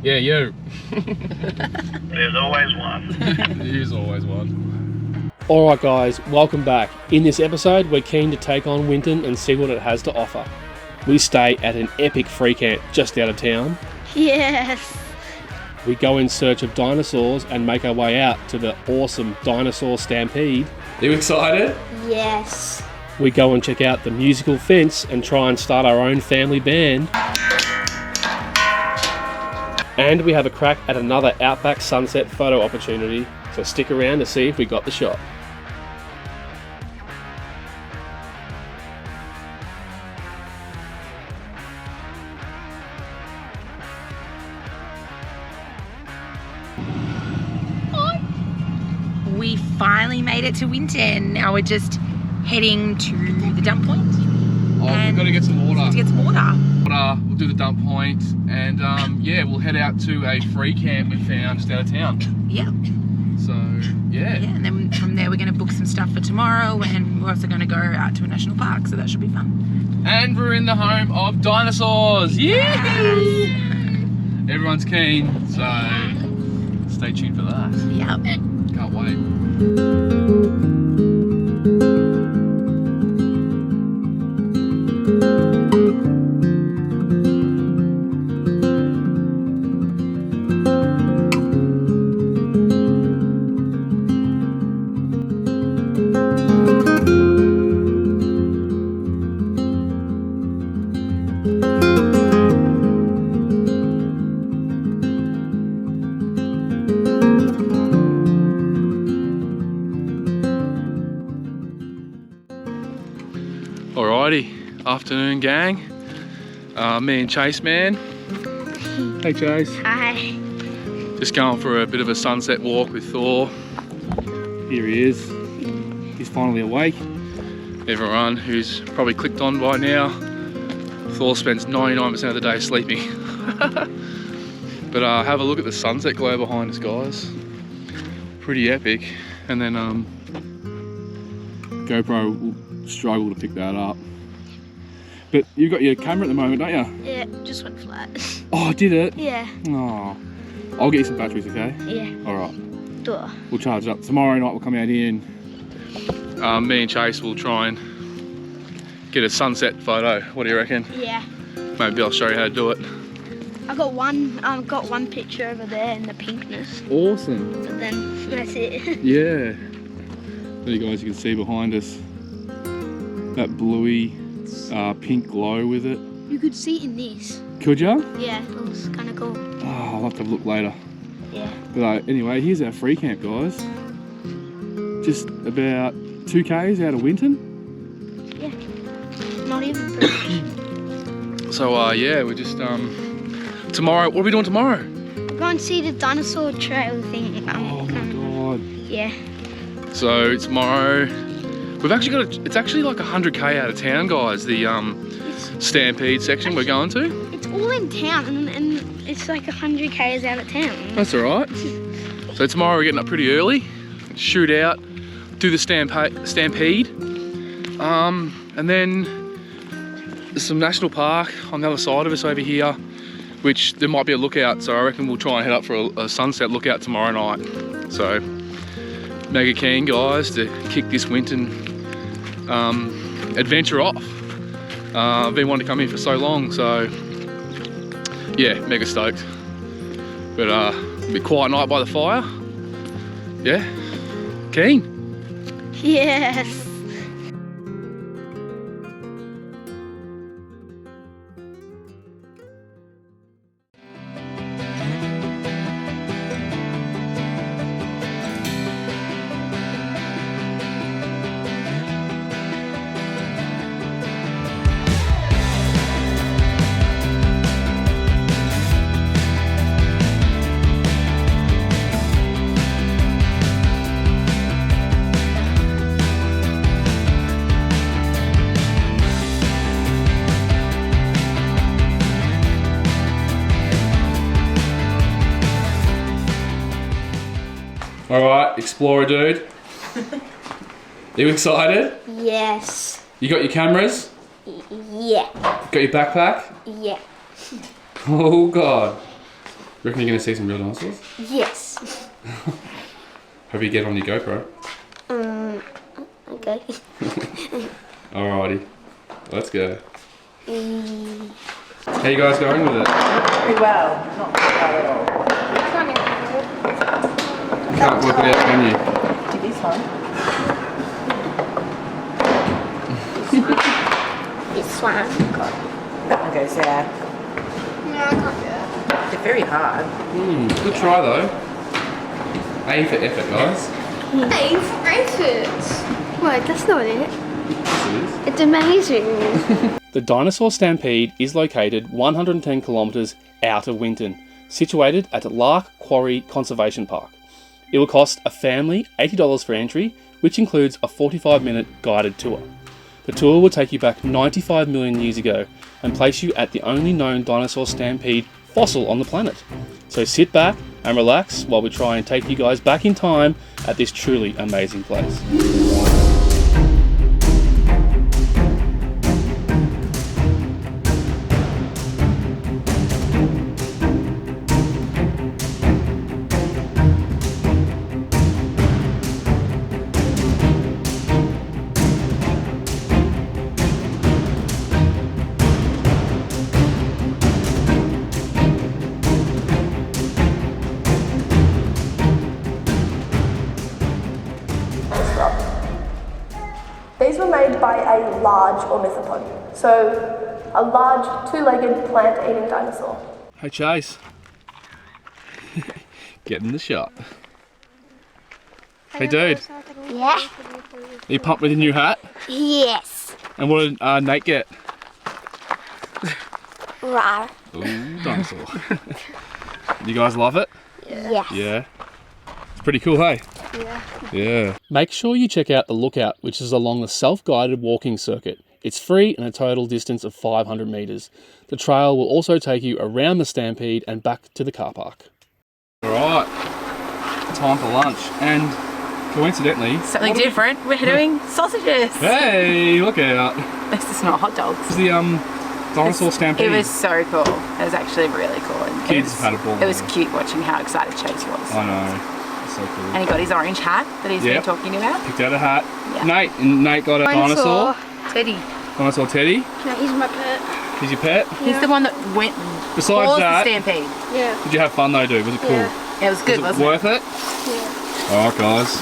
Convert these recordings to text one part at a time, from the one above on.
Yeah, you. There's always one. There's always one. Alright guys, welcome back. In this episode, we're keen to take on Winton and see what it has to offer. We stay at an epic free camp just out of town. Yes. We go in search of dinosaurs and make our way out to the awesome Dinosaur Stampede. Are you excited? Yes. We go and check out the musical fence and try and start our own family band. And we have a crack at another outback sunset photo opportunity, so stick around to see if we got the shot. We finally made it to Winton. Now we're just heading to the dump point. Oh, we've got to get some water. To get some water. We'll do the dump point, and yeah, we'll head out to a free camp we found just out of town. Yeah. So, yeah. Yeah, and then from there we're going to book some stuff for tomorrow, and we're also going to go out to a national park, so that should be fun. And we're in the home of dinosaurs. Yeah. Everyone's keen, so stay tuned for that. Yeah. Can't wait. Alrighty, afternoon gang. Me and Chase, man. Hey Chase. Hi. Just going for a bit of a sunset walk with Thor. Here he is. He's finally awake. Everyone who's probably clicked on by now, Thor spends 99% of the day sleeping. But have a look at the sunset glow behind us, guys. Pretty epic. And then GoPro will struggle to pick that up. But you've got your camera at the moment, don't you? Yeah, just went flat. Oh, did it? Yeah. Oh, I'll get you some batteries, okay? Yeah. All right. Duh. We'll charge it up. Tomorrow night we'll come out here and me and Chase will try and get a sunset photo. What do you reckon? Yeah. Maybe I'll show you how to do it. I got one picture over there in the pinkness. Awesome. But then that's it. Yeah. There you guys, you can see behind us that bluey pink glow with it. You could see it in this. Could ya? Yeah, it was kind of cool. Oh, I'll have to have a look later. Yeah. But anyway, here's our free camp, guys. Just about 2 k's out of Winton. Yeah. Not even pretty. So yeah, we're just tomorrow. What are we doing tomorrow? We're going to see the dinosaur trail thing. Oh my god. Yeah. So tomorrow, we've actually got it's actually like 100k out of town, guys. The Stampede section we're going to. It's all in town, and it's like 100 k's out of town. That's all right. So tomorrow we're getting up pretty early, shoot out, do the Stampede, and then there's some national park on the other side of us over here, which there might be a lookout. So I reckon we'll try and head up for a sunset lookout tomorrow night. So mega keen, guys, to kick this Winton adventure off. I've been wanting to come here for so long, so yeah, mega stoked. But a bit quiet night by the fire. Yeah, keen. Yes. Alright, explorer dude. You excited? Yes. You got your cameras? Yeah. Got your backpack? Yeah. Oh god. Reckon you're going to see some real dinosaurs? Yes. Hope you get on your GoPro. Okay. Alrighty, let's go. How you guys going with it? Pretty well, not too bad at all. You can't work it out, can you? Do this one. This one. That one goes there. No, I can't do that. They're very hard. Good try though. A for effort, guys. Hey, Frankfurt. Wait, that's not it. Yes, it is. It's amazing. The Dinosaur Stampede is located 110 kilometres out of Winton, situated at Lark Quarry Conservation Park. It will cost a family $80 for entry, which includes a 45-minute guided tour. The tour will take you back 95 million years ago and place you at the only known dinosaur stampede fossil on the planet. So sit back and relax while we try and take you guys back in time at this truly amazing place. These were made by a large ornithopod, so a large two-legged plant-eating dinosaur. Hey Chase. Get in the shot. Hey dude, Yeah. are you pumped with your new hat? Yes. And what did Nate get? Rar. Ooh, dinosaur. You guys love it? Yes. Yeah. It's pretty cool, hey? Yeah. Make sure you check out the Lookout, which is along the self-guided walking circuit. It's free and a total distance of 500 metres. The trail will also take you around the Stampede and back to the car park. Alright, time for lunch. And coincidentally... Something different. We're doing sausages. Hey, look out. This is not hot dogs. This is the Dinosaur Stampede. It was so cool. It was actually really cool. And Kids had a ball. It was cute watching how excited Chase was. I know. It's so cool. And he got his orange hat that he's been talking about. Picked out a hat. Yeah. Nate got a dinosaur. Teddy. Dinosaur Teddy. No, he's my pet. He's your pet. He's the one that went Besides caused that, the stampede. Yeah. did you have fun though, dude? Was it cool? Yeah. It was good, Was it wasn't worth it? Yeah. Alright guys,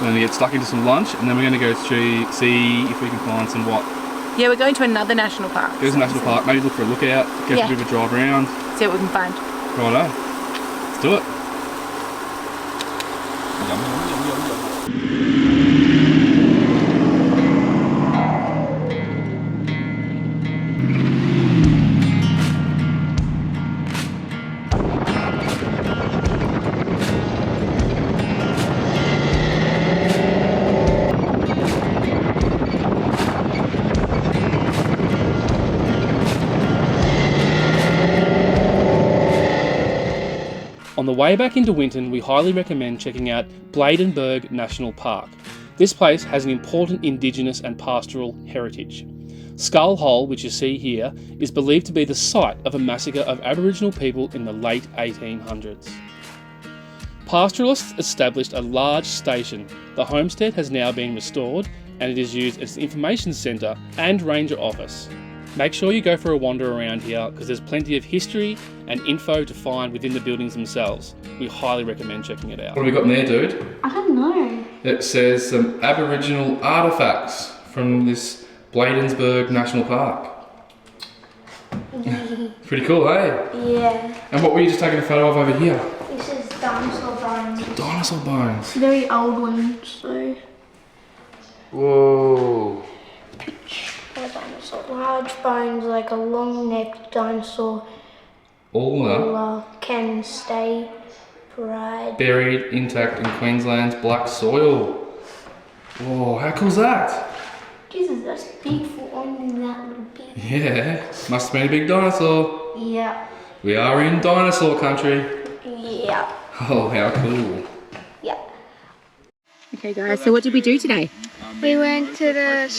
we're going to get stuck into some lunch and then we're going to go see if we can find some what? Yeah, we're going to another national park. There's a national park, maybe look for a lookout, get a bit of a drive around. See what we can find. Righto, let's do it. Yum, yum, yum, yum, yum. On the way back into Winton, we highly recommend checking out Bladensburg Natural Park. This place has an important indigenous and pastoral heritage. Skull Hole, which you see here, is believed to be the site of a massacre of Aboriginal people in the late 1800s. Pastoralists established a large station. The homestead has now been restored and it is used as an information centre and ranger office. Make sure you go for a wander around here because there's plenty of history and info to find within the buildings themselves. We highly recommend checking it out. What have we got in there, dude? I don't know. It says some Aboriginal artefacts from this Bladensburg Natural Park. Pretty cool, eh? Yeah. And what were you just taking a photo of over here? This is dinosaur bones. Dinosaur bones. Very old ones, so. Whoa. A dinosaur. Large bones, like a long-necked dinosaur. Ulna. Can stay Buried intact in Queensland's black soil. Whoa, how cool's that? Jesus, that's big for only that little bit. Yeah, must have been a big dinosaur. Yeah. We are in dinosaur country. Yeah. Oh, how cool. Yeah. Okay guys, so what did we do today? We went to the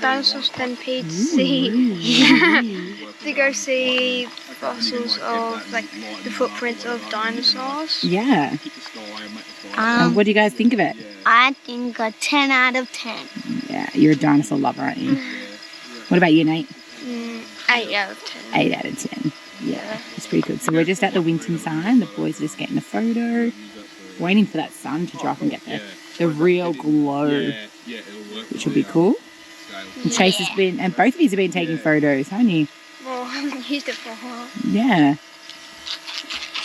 Dinosaur Stampede to go see fossils of like the footprints of dinosaurs. Yeah. What do you guys think of it? I think a 10 out of 10. Yeah, you're a dinosaur lover, aren't you? What about you, Nate? 8 out of 10. 8 out of 10. Yeah, it's pretty good. So we're just at the Winton sign. The boys are just getting a photo, waiting for that sun to drop and get the real glow, which will be cool. And Chase has been, and both of you have been taking photos, haven't you? Well, I haven't used it for a while. Yeah.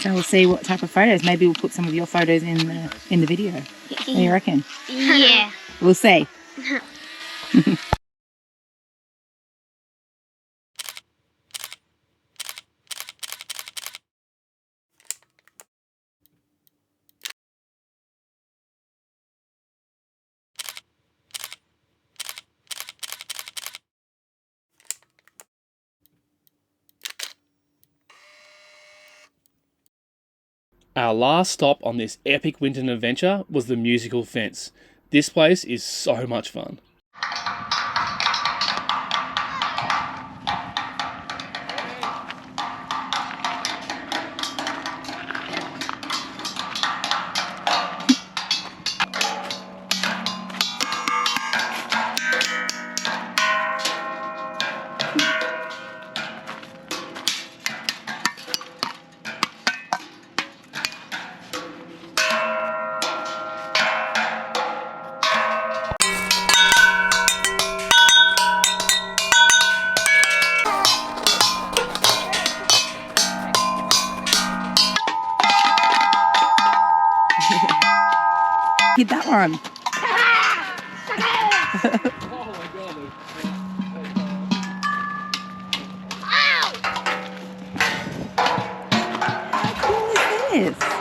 So we'll see what type of photos. Maybe we'll put some of your photos in the video. What do you reckon? Yeah. We'll see. Our last stop on this epic Winton adventure was the musical fence. This place is so much fun. Hit that one. How cool is this?